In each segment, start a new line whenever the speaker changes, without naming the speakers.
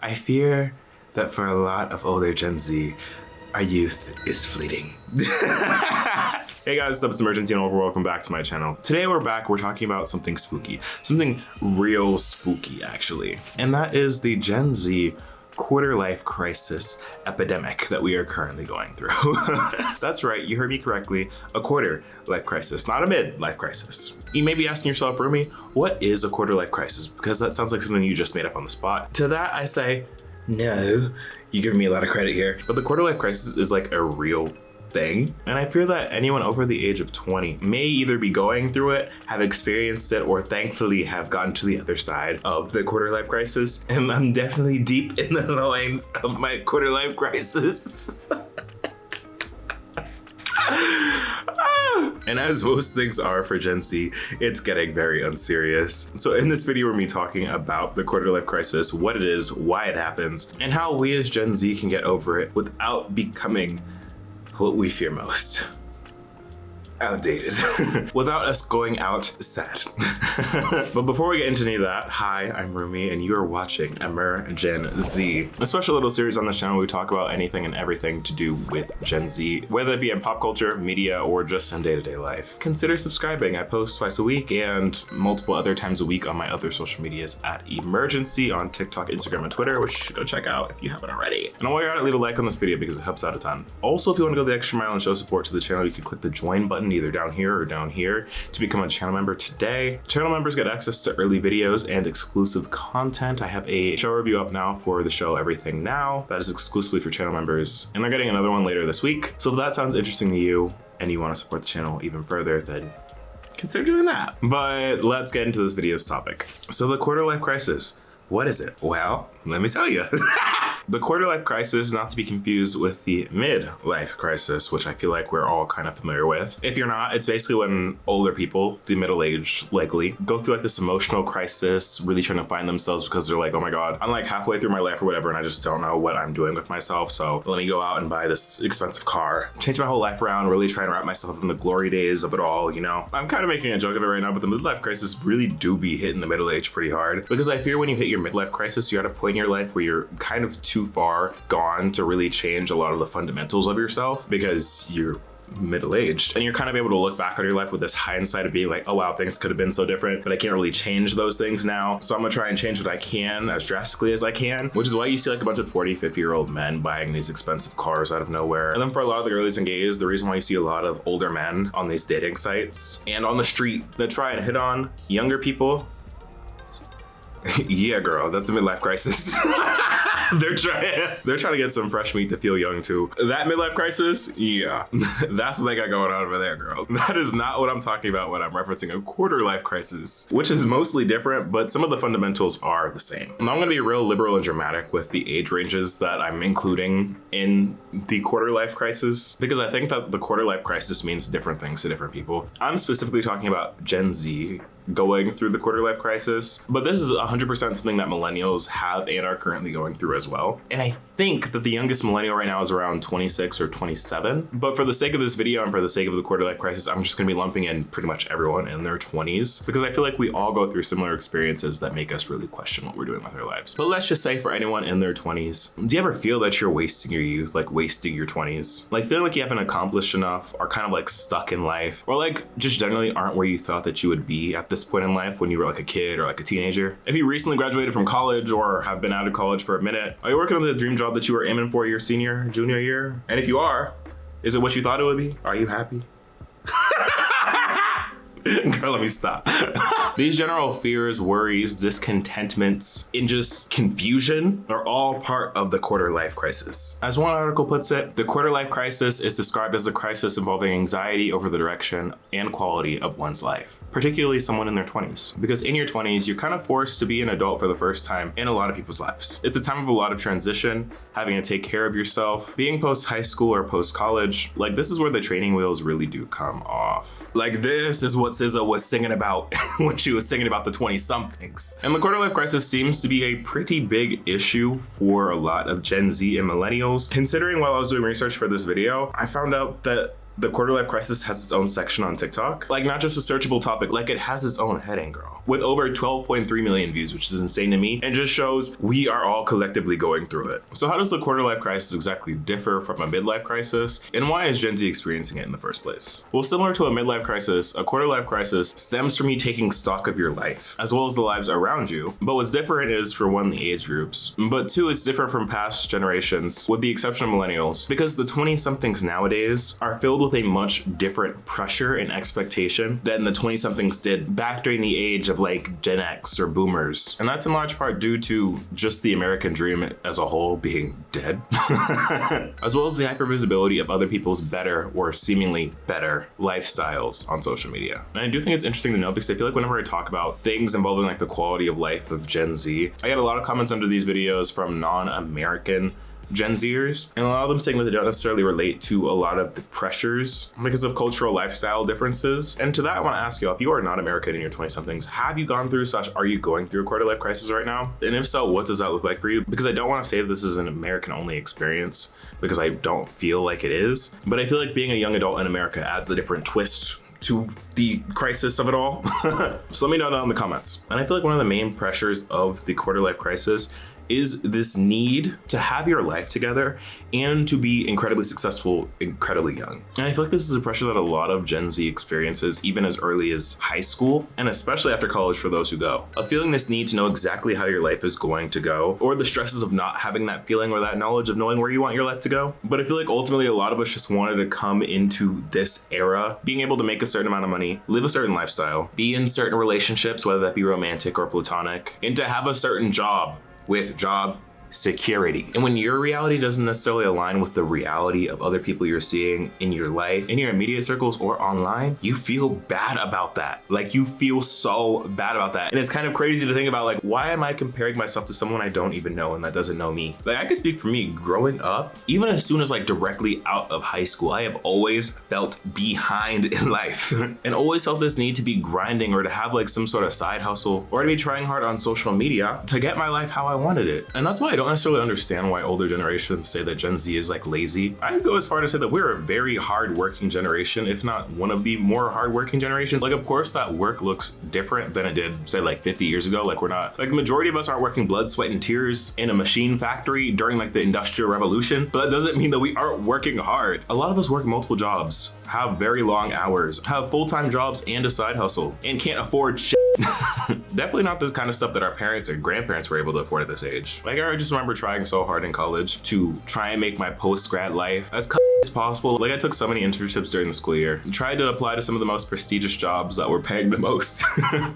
I fear that for a lot of older Gen Z, our youth is fleeting. Hey guys, what's up? It's Imurgency and welcome back to my channel. Today we're talking about something spooky, something real spooky actually. And that is the Gen Z quarter-life crisis epidemic that we are currently going through. That's right, you heard me correctly, a quarter-life crisis, not a mid-life crisis. You may be asking yourself, Rumi, what is a quarter-life crisis? Because that sounds like something you just made up on the spot. To that I say, no, you're giving me a lot of credit here. But the quarter-life crisis is like a real thing. And I fear that anyone over the age of 20 may either be going through it, have experienced it, or thankfully have gotten to the other side of the quarter-life crisis. And I'm definitely deep in the loins of my quarter-life crisis. And as most things are for Gen Z, it's getting very unserious. So in this video, we're me talking about the quarter-life crisis, what it is, why it happens, and how we as Gen Z can get over it without becoming what we fear most. Outdated. Without us going out sad. But before we get into any of that, hi, I'm Rumi and you are watching Imurgency, a special little series on the channel where we talk about anything and everything to do with Gen Z, whether it be in pop culture, media, or just in day-to-day life. Consider subscribing. I post twice a week and multiple other times a week on my other social medias at Imurgency on TikTok, Instagram, and Twitter, which you should go check out if you haven't already. And while you're at it, leave a like on this video because it helps out a ton. Also, if you want to go the extra mile and show support to the channel, you can click the join button either down here or down here to become a channel member today. Channel members get access to early videos and exclusive content. I have a show review up now for the show Everything Now that is exclusively for channel members, and they're getting another one later this week. So if that sounds interesting to you and you want to support the channel even further, then consider doing that. But let's get into this video's topic. So the quarter-life crisis, what is it? Well, let me tell you. The quarter-life crisis, not to be confused with the mid-life crisis, which I feel like we're all kind of familiar with. If you're not, it's basically when older people, the middle-aged likely, go through like this emotional crisis, really trying to find themselves because they're like, oh my God, I'm like halfway through my life or whatever and I just don't know what I'm doing with myself. So let me go out and buy this expensive car, change my whole life around, really try and wrap myself in the glory days of it all, you know? I'm kind of making a joke of it right now, but the midlife crisis really do be hitting the middle age pretty hard because I fear when you hit your midlife crisis, you're at a point in your life where you're kind of too far gone to really change a lot of the fundamentals of yourself because you're middle-aged and you're kind of able to look back on your life with this hindsight of being like, oh wow, things could have been so different, but I can't really change those things now. So I'm gonna try and change what I can as drastically as I can, which is why you see like a bunch of 40, 50-year-old men buying these expensive cars out of nowhere. And then for a lot of the girlies and gays, the reason why you see a lot of older men on these dating sites and on the street that try and hit on younger people. Yeah, girl, that's a midlife crisis. They're trying to get some fresh meat to feel young too. That midlife crisis, yeah, that's what they got going on over there, girl. That is not what I'm talking about when I'm referencing a quarter life crisis, which is mostly different, but some of the fundamentals are the same. Now I'm gonna be real liberal and dramatic with the age ranges that I'm including in the quarter life crisis, because I think that the quarter life crisis means different things to different people. I'm specifically talking about Gen Z going through the quarter life crisis, but this is 100% something that millennials have and are currently going through as well. And I think that the youngest millennial right now is around 26 or 27. But for the sake of this video and for the sake of the quarter life crisis, I'm just gonna be lumping in pretty much everyone in their 20s because I feel like we all go through similar experiences that make us really question what we're doing with our lives. But let's just say for anyone in their 20s, do you ever feel that you're wasting your youth, like wasting your 20s? Like feeling like you haven't accomplished enough, or kind of like stuck in life, or like just generally aren't where you thought that you would be at this point in life when you were like a kid or like a teenager? If you recently graduated from college or have been out of college for a minute, are you working on the dream job that you were aiming for your senior, junior year? And if you are, is it what you thought it would be? Are you happy? Girl, let me stop. These general fears, worries, discontentments, and just confusion are all part of the quarter life crisis. As one article puts it, the quarter life crisis is described as a crisis involving anxiety over the direction and quality of one's life, particularly someone in their 20s. Because in your 20s, you're kind of forced to be an adult for the first time in a lot of people's lives. It's a time of a lot of transition, having to take care of yourself, being post high school or post college. Like this is where the training wheels really do come off. Like this is what SZA was singing about when she was singing about the 20-somethings. And the quarter life crisis seems to be a pretty big issue for a lot of Gen Z and millennials. Considering while I was doing research for this video, I found out that the quarter life crisis has its own section on TikTok. Like, not just a searchable topic, like it has its own heading, girl. With over 12.3 million views, which is insane to me, and just shows we are all collectively going through it. So how does the quarter life crisis exactly differ from a midlife crisis? And why is Gen Z experiencing it in the first place? Well, similar to a midlife crisis, a quarter life crisis stems from you taking stock of your life, as well as the lives around you. But what's different is, for one, the age groups. But two, it's different from past generations, with the exception of millennials, because the 20-somethings nowadays are filled with a much different pressure and expectation than the 20-somethings did back during the age of like Gen X or boomers. And that's in large part due to just the American dream as a whole being dead, as well as the hypervisibility of other people's better or seemingly better lifestyles on social media. And I do think it's interesting to know, because I feel like whenever I talk about things involving like the quality of life of Gen Z, I get a lot of comments under these videos from non-American Gen Zers, and a lot of them saying that they don't necessarily relate to a lot of the pressures because of cultural lifestyle differences. And to that, I want to ask you, if you are not American in your 20-somethings, have you gone through are you going through a quarter life crisis right now? And if so, what does that look like for you? Because I don't want to say this is an American only experience, because I don't feel like it is, but I feel like being a young adult in America adds a different twist to the crisis of it all. So let me know down in the comments. And I feel like one of the main pressures of the quarter life crisis is this need to have your life together and to be incredibly successful, incredibly young. And I feel like this is a pressure that a lot of Gen Z experiences even as early as high school, and especially after college for those who go. Of feeling this need to know exactly how your life is going to go, or the stresses of not having that feeling or that knowledge of knowing where you want your life to go. But I feel like ultimately a lot of us just wanted to come into this era being able to make a certain amount of money, live a certain lifestyle, be in certain relationships, whether that be romantic or platonic, and to have a certain job with job security. And when your reality doesn't necessarily align with the reality of other people you're seeing in your life, in your immediate circles or online, you feel bad about that. Like, you feel so bad about that. And it's kind of crazy to think about, like, why am I comparing myself to someone I don't even know and that doesn't know me? Like, I can speak for me. Growing up, even as soon as like directly out of high school, I have always felt behind in life and always felt this need to be grinding or to have like some sort of side hustle or to be trying hard on social media to get my life how I wanted it. And that's why I don't necessarily understand why older generations say that Gen Z is like lazy. I'd go as far to say that we're a very hardworking generation, if not one of the more hardworking generations. Like, of course, that work looks different than it did, say, like 50 years ago. Like, we're not, like, the majority of us aren't working blood, sweat, and tears in a machine factory during like the Industrial Revolution, but that doesn't mean that we aren't working hard. A lot of us work multiple jobs, have very long hours, have full-time jobs and a side hustle, and can't afford shit. Definitely not the kind of stuff that our parents or grandparents were able to afford at this age. Like, I just remember trying so hard in college to try and make my post-grad life as possible. Like, I took so many internships during the school year, tried to apply to some of the most prestigious jobs that were paying the most.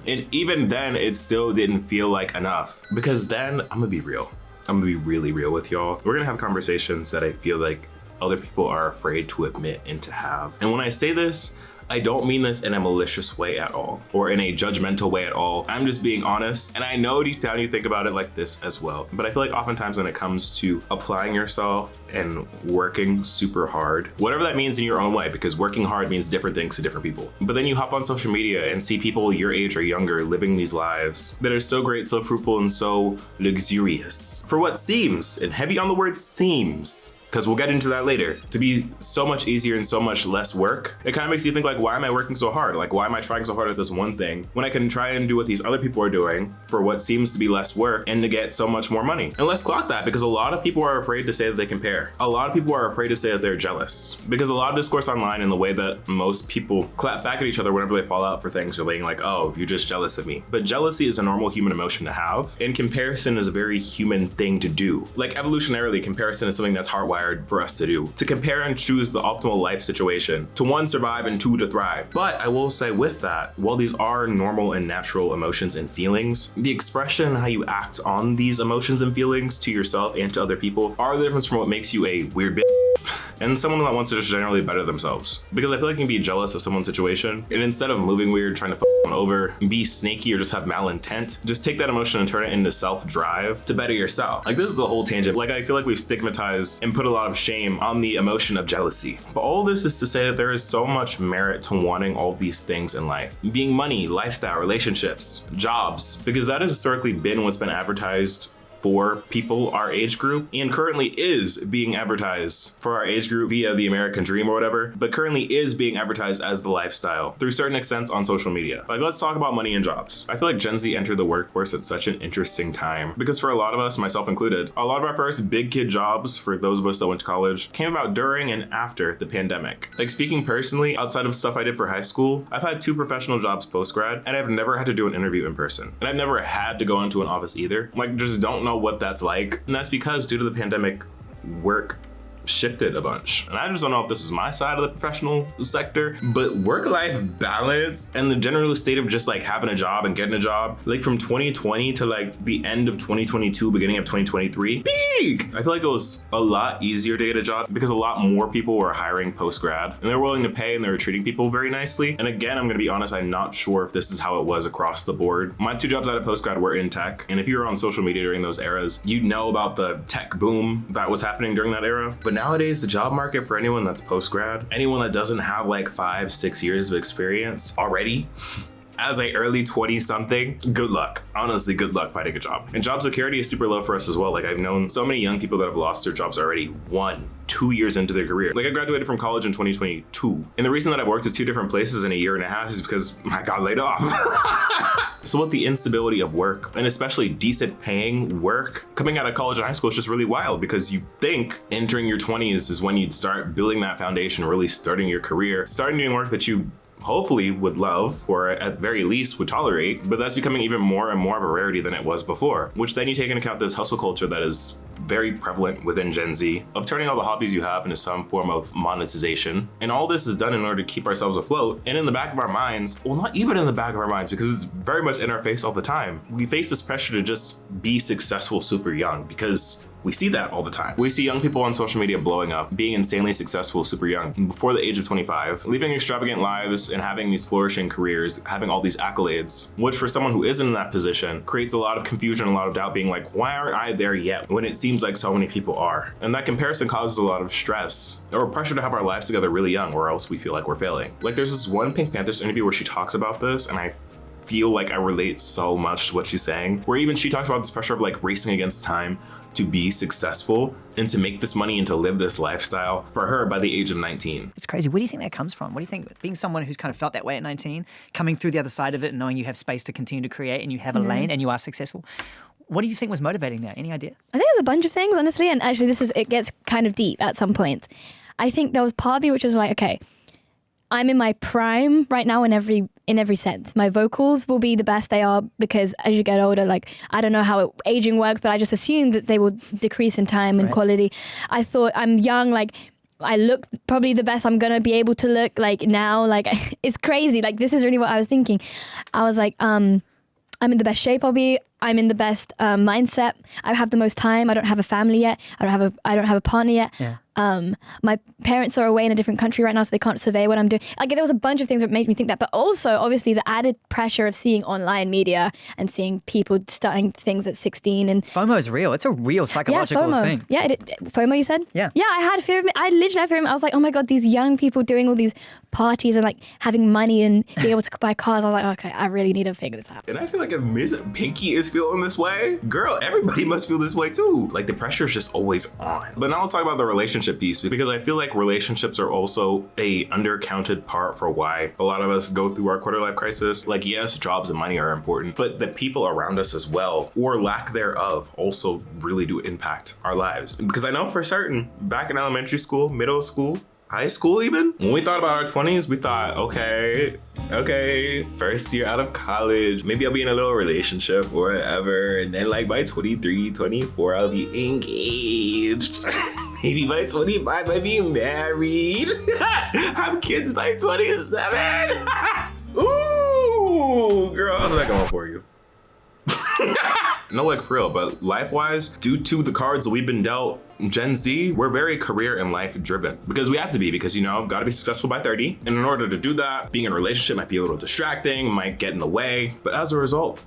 And even then, it still didn't feel like enough. Because then, I'm gonna be real. I'm gonna be really real with y'all. We're gonna have conversations that I feel like other people are afraid to admit and to have. And when I say this, I don't mean this in a malicious way at all, or in a judgmental way at all. I'm just being honest. And I know deep down you think about it like this as well. But I feel like oftentimes when it comes to applying yourself and working super hard, whatever that means in your own way, because working hard means different things to different people. But then you hop on social media and see people your age or younger living these lives that are so great, so fruitful, and so luxurious. For what seems, and heavy on the word seems, because we'll get into that later, to be so much easier and so much less work, it kind of makes you think, like, why am I working so hard? Like, why am I trying so hard at this one thing when I can try and do what these other people are doing for what seems to be less work and to get so much more money? And let's clock that, because a lot of people are afraid to say that they compare. A lot of people are afraid to say that they're jealous, because a lot of discourse online and the way that most people clap back at each other whenever they fall out for things are being like, oh, you're just jealous of me. But jealousy is a normal human emotion to have, and comparison is a very human thing to do. Like, evolutionarily, comparison is something that's hardwired for us to do, to compare and choose the optimal life situation, to one, survive, and two, to thrive. But I will say with that, while these are normal and natural emotions and feelings, the expression, how you act on these emotions and feelings to yourself and to other people are the difference from what makes you a weird bitch and someone that wants to just generally better themselves. Because I feel like you can be jealous of someone's situation, and instead of moving weird, trying to f one over, be sneaky, or just have malintent, just take that emotion and turn it into self-drive to better yourself. Like, this is a whole tangent. Like, I feel like we've stigmatized and put a lot of shame on the emotion of jealousy. But all this is to say that there is so much merit to wanting all these things in life. Being money, lifestyle, relationships, jobs, because that has historically been what's been advertised for people our age group and currently is being advertised for our age group via the American dream or whatever, but currently is being advertised as the lifestyle through certain extents on social media. Like, let's talk about money and jobs. I feel like Gen Z entered the workforce at such an interesting time because for a lot of us, myself included, a lot of our first big kid jobs for those of us that went to college came about during and after the pandemic. Like, speaking personally, outside of stuff I did for high school, I've had 2 professional jobs post-grad and I've never had to do an interview in person. And I've never had to go into an office either. Like, just don't know what that's like. And that's because due to the pandemic, work shifted a bunch. And I just don't know if this is my side of the professional sector, but work-life balance and the general state of just like having a job and getting a job, like from 2020 to like the end of 2022, beginning of 2023, peak! I feel like it was a lot easier to get a job because a lot more people were hiring post-grad and they're willing to pay and they're treating people very nicely. And again, I'm gonna be honest, I'm not sure if this is how it was across the board. My 2 jobs out of post-grad were in tech. And if you were on social media during those eras, you'd know about the tech boom that was happening during that era. But nowadays, the job market for anyone that's post-grad, anyone that doesn't have like 5-6 years of experience already, as a early 20-something, good luck. Honestly, good luck finding a job. And job security is super low for us as well. Like, I've known so many young people that have lost their jobs already 1-2 years into their career. Like, I graduated from college in 2022. And the reason that I worked at 2 different places in a year and a half is because I got laid off. So with the instability of work, and especially decent paying work, coming out of college and high school is just really wild because you think entering your 20s is when you'd start building that foundation, really starting your career, starting doing work that you hopefully would love or at very least would tolerate, but that's becoming even more and more of a rarity than it was before, which then you take into account this hustle culture that is very prevalent within Gen Z of turning all the hobbies you have into some form of monetization. And all this is done in order to keep ourselves afloat. And in the back of our minds, well, not even in the back of our minds, because it's very much in our face all the time. We face this pressure to just be successful super young because we see that all the time. We see young people on social media blowing up, being insanely successful super young, before the age of 25, living extravagant lives and having these flourishing careers, having all these accolades, which for someone who isn't in that position creates a lot of confusion, a lot of doubt, being like, why aren't I there yet? When it seems like so many people are. And that comparison causes a lot of stress or pressure to have our lives together really young, or else we feel like we're failing. Like, there's this one Pink Panthers interview where she talks about this, and I feel like I relate so much to what she's saying, where even she talks about this pressure of like racing against time to be successful and to make this money and to live this lifestyle for her by the age of 19.
It's crazy. Where do you think that comes from? What do you think, being someone who's kind of felt that way at 19, coming through the other side of it and knowing you have space to continue to create and you have a lane and you are successful, what do you think was motivating that? Any idea?
I think there's a bunch of things, honestly, and actually it gets kind of deep at some point. I think there was part of me which was like, okay, I'm in my prime right now in every sense. My vocals will be the best they are because as you get older, like, I don't know how aging works, but I just assume that they will decrease in time and quality. I thought I'm young, like, I look probably the best I'm gonna be able to look like now. Like, it's crazy. Like, this is really what I was thinking. I was like, I'm in the best shape I'll be. I'm in the best mindset. I have the most time. I don't have a family yet. I don't have a partner yet.
Yeah.
My parents are away in a different country right now, so they can't survey what I'm doing. Like, there was a bunch of things that made me think that, but also obviously the added pressure of seeing online media and seeing people starting things at 16 and
FOMO is real. It's a real psychological thing.
Yeah, FOMO, you said?
Yeah.
Yeah, I had fear of it. I literally had fear of it. I was like, oh my God, these young people doing all these parties and like having money and being able to buy cars. I was like, okay, I really need to figure this out.
And I feel like if Miss Pinky is feeling this way, girl, everybody must feel this way too. Like, the pressure is just always on. But now let's talk about the relationship piece, because I feel like relationships are also a undercounted part for why a lot of us go through our quarter life crisis. Like, yes, jobs and money are important, but the people around us as well, or lack thereof, also really do impact our lives. Because I know for certain, back in elementary school, middle school, high school even, when we thought about our 20s, we thought, okay, first year out of college, maybe I'll be in a little relationship or whatever, and then like by 23, 24, I'll be engaged. Maybe by 25, I'll be married. Have kids by 27. Ooh, girl, how's that going for you? No, like, for real, but life-wise, due to the cards that we've been dealt, Gen Z, we're very career and life driven because we have to be, because, you know, gotta be successful by 30. And in order to do that, being in a relationship might be a little distracting, might get in the way. But as a result,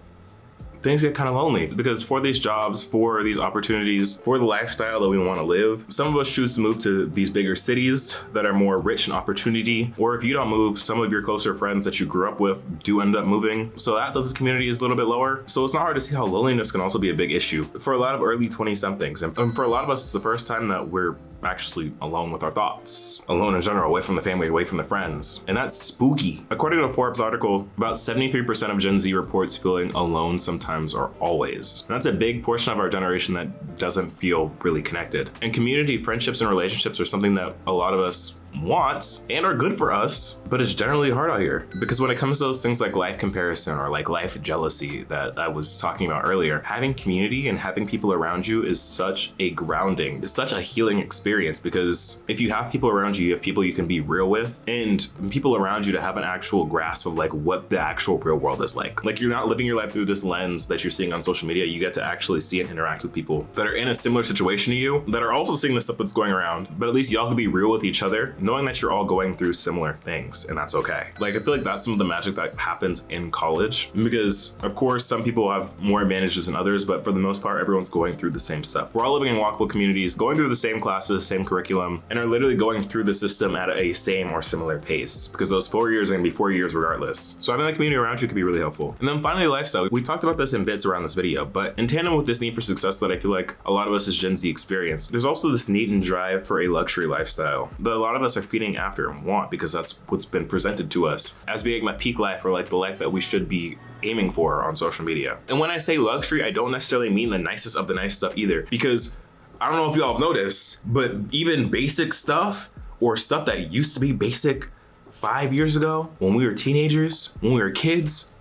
things get kind of lonely because for these jobs, for these opportunities, for the lifestyle that we want to live, some of us choose to move to these bigger cities that are more rich in opportunity. Or if you don't move, some of your closer friends that you grew up with do end up moving. So that sense of community is a little bit lower. So it's not hard to see how loneliness can also be a big issue for a lot of early 20 somethings. And for a lot of us, it's the first time that we're actually alone with our thoughts, alone in general, away from the family, away from the friends. And that's spooky. According to a Forbes article, about 73% of Gen Z reports feeling alone sometimes or always. And that's a big portion of our generation that doesn't feel really connected. And community, friendships, and relationships are something that a lot of us want and are good for us, but it's generally hard out here. Because when it comes to those things like life comparison or like life jealousy that I was talking about earlier, having community and having people around you is such a grounding, it's such a healing experience, because if you have people around you, you have people you can be real with, and people around you to have an actual grasp of like what the actual real world is like. Like, you're not living your life through this lens that you're seeing on social media. You get to actually see and interact with people that are in a similar situation to you, that are also seeing the stuff that's going around, but at least y'all can be real with each other, knowing that you're all going through similar things, and that's okay. Like, I feel like that's some of the magic that happens in college, because of course some people have more advantages than others, but for the most part, everyone's going through the same stuff. We're all living in walkable communities, going through the same classes, same curriculum, and are literally going through the system at a same or similar pace, because those 4 years are gonna be 4 years regardless. So having that community around you can be really helpful. And then finally, lifestyle. We talked about this in bits around this video, but in tandem with this need for success that I feel like a lot of us as Gen Z experience, there's also this need and drive for a luxury lifestyle that a lot of us are feeding after and want, because that's what's been presented to us as being the peak life, or like the life that we should be aiming for on social media. And when I say luxury, I don't necessarily mean the nicest of the nice stuff either, because I don't know if y'all have noticed, but even basic stuff, or stuff that used to be basic 5 years ago when we were teenagers, when we were kids,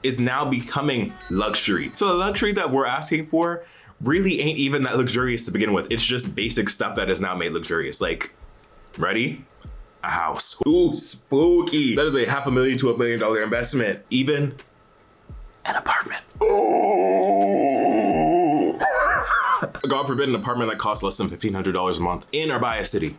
is now becoming luxury. So the luxury that we're asking for really ain't even that luxurious to begin with. It's just basic stuff that is now made luxurious. Like, ready? A house. Ooh, spooky. That is a $500,000 to $1 million investment. Even an apartment. Oh. God forbid an apartment that costs less than $1,500 a month in or by a city.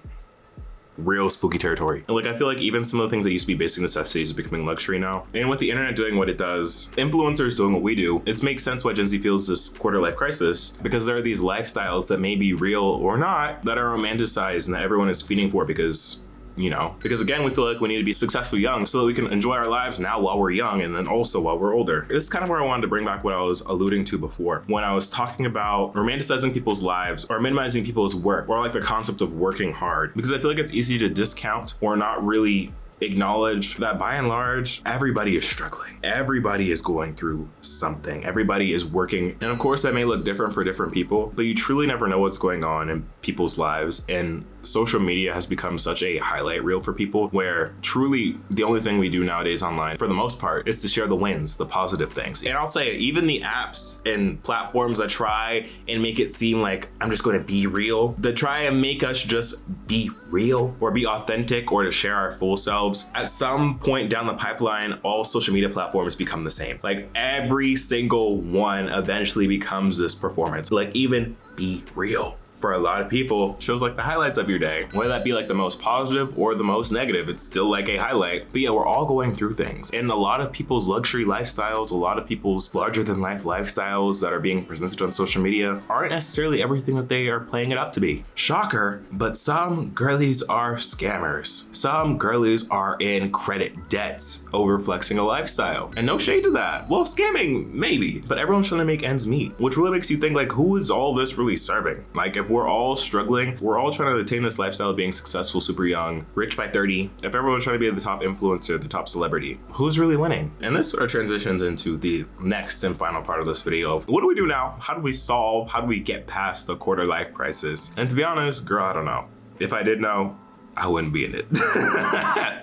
Real spooky territory. And like, I feel like even some of the things that used to be basic necessities are becoming luxury now. And with the internet doing what it does, influencers doing what we do, it makes sense why Gen Z feels this quarter life crisis, because there are these lifestyles that may be real or not that are romanticized and that everyone is feeding for because again, we feel like we need to be successful young so that we can enjoy our lives now while we're young, and then also while we're older. This is kind of where I wanted to bring back what I was alluding to before when I was talking about romanticizing people's lives or minimizing people's work, or like the concept of working hard, because I feel like it's easy to discount or not really acknowledge that by and large, everybody is struggling. Everybody is going through something. Everybody is working. And of course, that may look different for different people, but you truly never know what's going on in people's lives. And social media has become such a highlight reel for people, where truly the only thing we do nowadays online, for the most part, is to share the wins, the positive things. And I'll say, even the apps and platforms that try and make it seem like I'm just going to be real, that try and make us just be real or be authentic or to share our full selves, at some point down the pipeline, all social media platforms become the same. Like, every single one eventually becomes this performance. Like, even be real. For a lot of people, shows like the highlights of your day, whether that be like the most positive or the most negative, it's still like a highlight. But yeah, we're all going through things. And a lot of people's luxury lifestyles, a lot of people's larger than life lifestyles that are being presented on social media aren't necessarily everything that they are playing it up to be. Shocker, but some girlies are scammers. Some girlies are in credit debts over flexing a lifestyle. And no shade to that. Well, scamming, maybe, but everyone's trying to make ends meet, which really makes you think, like, who is all this really serving? Like, if we're all struggling, we're all trying to attain this lifestyle of being successful super young, rich by 30. If everyone's trying to be the top influencer, the top celebrity, who's really winning? And this sort of transitions into the next and final part of this video. What do we do now? How do we solve? How do we get past the quarter life crisis? And to be honest, girl, I don't know. If I did know, I wouldn't be in it.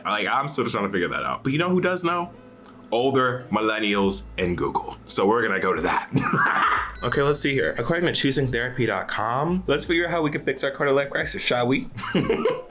Like, I'm still trying to figure that out. But you know who does know? Older millennials and Google. So we're gonna go to that. Okay, let's see here. According to choosingtherapy.com, let's figure out how we can fix our quarter life crisis, shall we?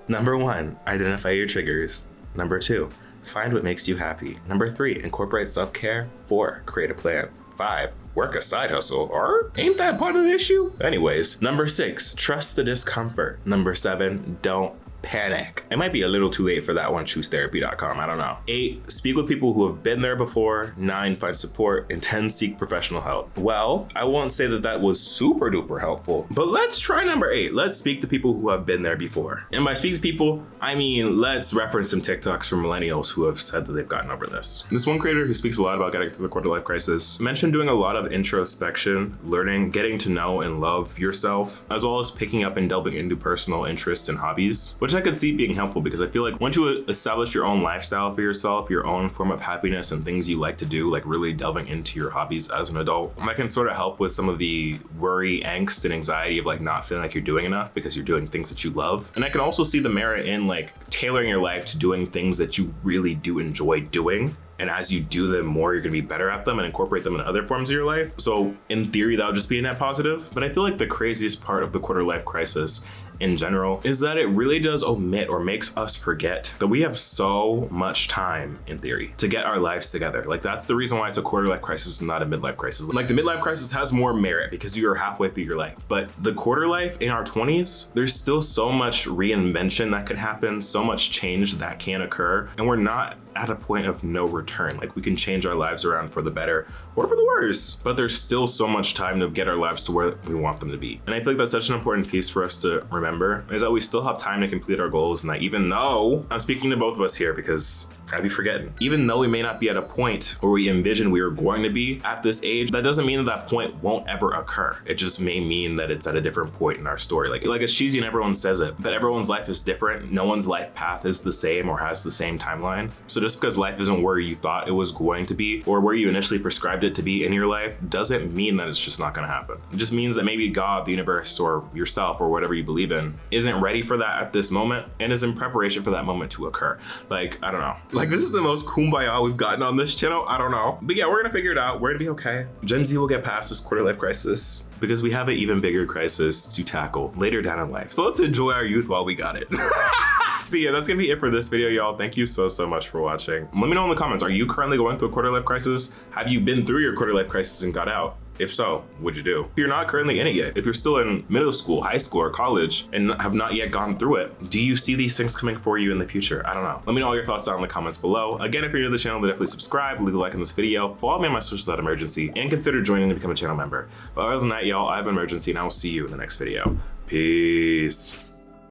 Number 1, identify your triggers. Number 2, find what makes you happy. Number 3, incorporate self-care. 4, create a plan. 5, work a side hustle, or ain't that part of the issue? Anyways, number 6, trust the discomfort. Number 7, don't panic. It might be a little too late for that one, choosetherapy.com, I don't know. 8, speak with people who have been there before. 9, find support. And 10, seek professional help. Well, I won't say that that was super duper helpful, but let's try number 8. Let's speak to people who have been there before. And by speak to people, I mean, let's reference some TikToks from millennials who have said that they've gotten over this. This one creator who speaks a lot about getting through the quarter life crisis mentioned doing a lot of introspection, learning, getting to know and love yourself, as well as picking up and delving into personal interests and hobbies, which I could see being helpful because I feel like once you establish your own lifestyle for yourself, your own form of happiness and things you like to do, like really delving into your hobbies as an adult, that can sort of help with some of the worry, angst, and anxiety of like not feeling like you're doing enough because you're doing things that you love. And I can also see the merit in like tailoring your life to doing things that you really do enjoy doing. And as you do them more, you're gonna be better at them and incorporate them in other forms of your life. So in theory, that would just be a net positive. But I feel like the craziest part of the quarter life crisis in general is that it really does omit or makes us forget that we have so much time in theory to get our lives together. Like that's the reason why it's a quarter life crisis and not a midlife crisis. Like the midlife crisis has more merit because you're halfway through your life, but the quarter life in our 20s, there's still so much reinvention that could happen, so much change that can occur, and we're not at a point of no return. Like we can change our lives around for the better or for the worse, but there's still so much time to get our lives to where we want them to be. And I feel like that's such an important piece for us to remember is that we still have time to complete our goals, and that even though, I'm speaking to both of us here because I'd be forgetting, even though we may not be at a point where we envision we were going to be at this age, that doesn't mean that that point won't ever occur. It just may mean that it's at a different point in our story. Like it's cheesy and everyone says it, but everyone's life is different. No one's life path is the same or has the same timeline. So just because life isn't where you thought it was going to be or where you initially prescribed it to be in your life doesn't mean that it's just not going to happen. It just means that maybe God, the universe, or yourself, or whatever you believe in, isn't ready for that at this moment and is in preparation for that moment to occur. Like, I don't know. Like this is the most kumbaya we've gotten on this channel. I don't know. But yeah, we're gonna figure it out. We're gonna be okay. Gen Z will get past this quarter life crisis because we have an even bigger crisis to tackle later down in life. So let's enjoy our youth while we got it. But yeah, that's gonna be it for this video, y'all. Thank you so much for watching. Let me know in the comments, are you currently going through a quarter life crisis? Have you been through your quarter life crisis and got out? If so, what'd you do? If you're not currently in it yet, if you're still in middle school, high school, or college and have not yet gone through it, do you see these things coming for you in the future? I don't know. Let me know all your thoughts down in the comments below. Again, if you're new to the channel, then definitely subscribe, leave a like on this video, follow me on my socials at Imurgency, and consider joining to become a channel member. But other than that, y'all, I have Imurgency, and I will see you in the next video. Peace.